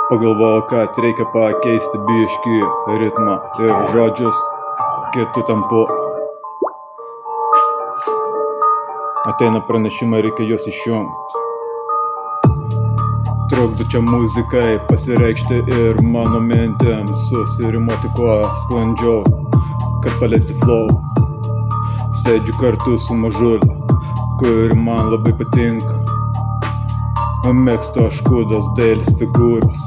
Pagalvojau, kad reikia pakeisti biškį ritmą ir žodžius kitų tempu. Ateina pranešimai, reikia juos išjungti. Trukdo čia muzikai pasireikšti ir mano mintims susirimuoti kuo sklandžiau, kad paleisti flow. Sėdžiu kartu su mažulė, kuri man labai patinka. Mėgstu aš kūdos dailės figūras.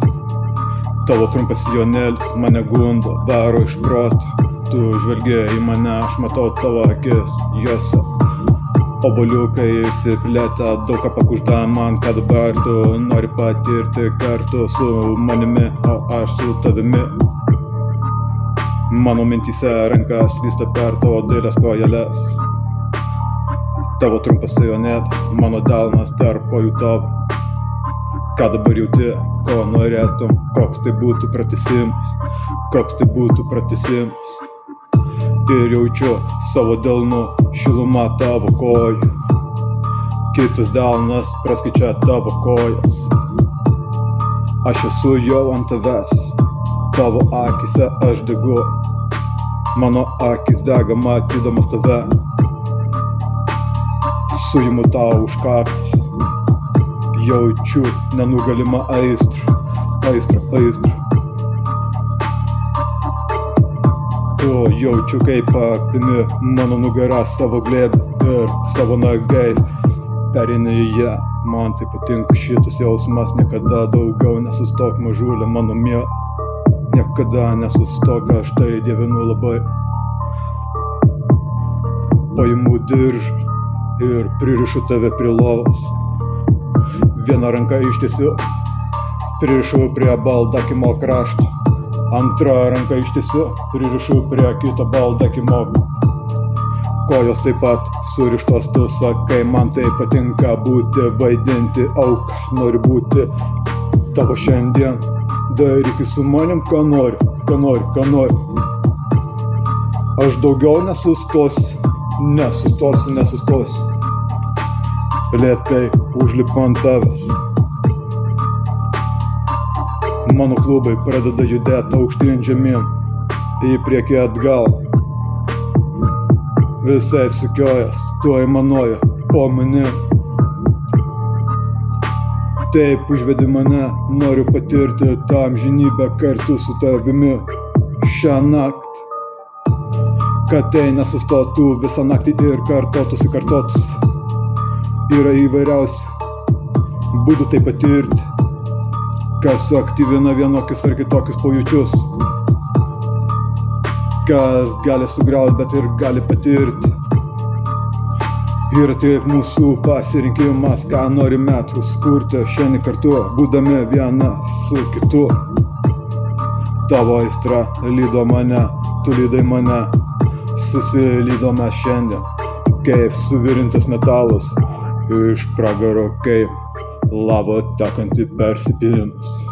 Tavo trumpas sijonėlis mane gundo, varo iš proto. Tu žvelgi į mane, aš matau tavo akis, jose obuoliukai išsiplėtę, daug ką pakužda man, ką dabar tu nori patirti kartu su manimi, o aš su tavimi. Mano mintyse rankas slysta per tavo dailias kojeles. Tavo trumpas sijonėlis, mano delnas tarp kojų tavo. Ką dabar jauti, ko norėtum, koks tai būtų pratęsimas. Ir jaučiu savo delnu šilumą tavo kojų. Kitas delnas praskaičia tavo kojas. Aš esu jau ant tavęs, tavo akise aš degu. Mano akis dega matydamas tave. Suimu tau už kaklą. Jaučiu nenugalimą aistrą. Tu jaučiu, kaip apimi mano nugarą savo glėbį ir savo nagais pereini į ją. Man tai patinka šitas jausmas, niekada daugiau nesustok mažulė mano miela. Niekada nesustok, aš tai dievinu labai. Paimu diržą ir pririšu tave prie lovos. Vieną ranką ištiesiu, pririšu prie baldakimo krašto. Antrą ranką ištiesiu, pririšu prie kito baldakimo. Kojos taip pat surištos, tu sakai, man tai patinka būti, vaidinti auką. Noriu būti tavo šiandien, daryk su manim, ką nori. Aš daugiau nesustosiu. Lėtai užlipu ant tavęs. Mano klubai pradeda judėti aukštyn žemyn, į priekį atgal. Visai sukiojas, tu aimanuoji po manim. Taip užvedi mane, noriu patirti tą amžinybę kartu su tavimi šią naktį. Kad tai nesustotų visą naktį ir kartotųsi. Yra įvairiausių būdų tai patirti, kas suaktyvina vienokius ar kitokius pojūčius, kas gali sugriauti, bet ir gali patirti. Ir taip mūsų pasirinkimas, ką norime sukurti šiandien kartu, būdami viena su kitu. Tavo aistra lydo mane, tu lydai mane, susilydome šiandien, kaip suvirintas metalas iš pragaro, kaip lava tekanti persipylinus.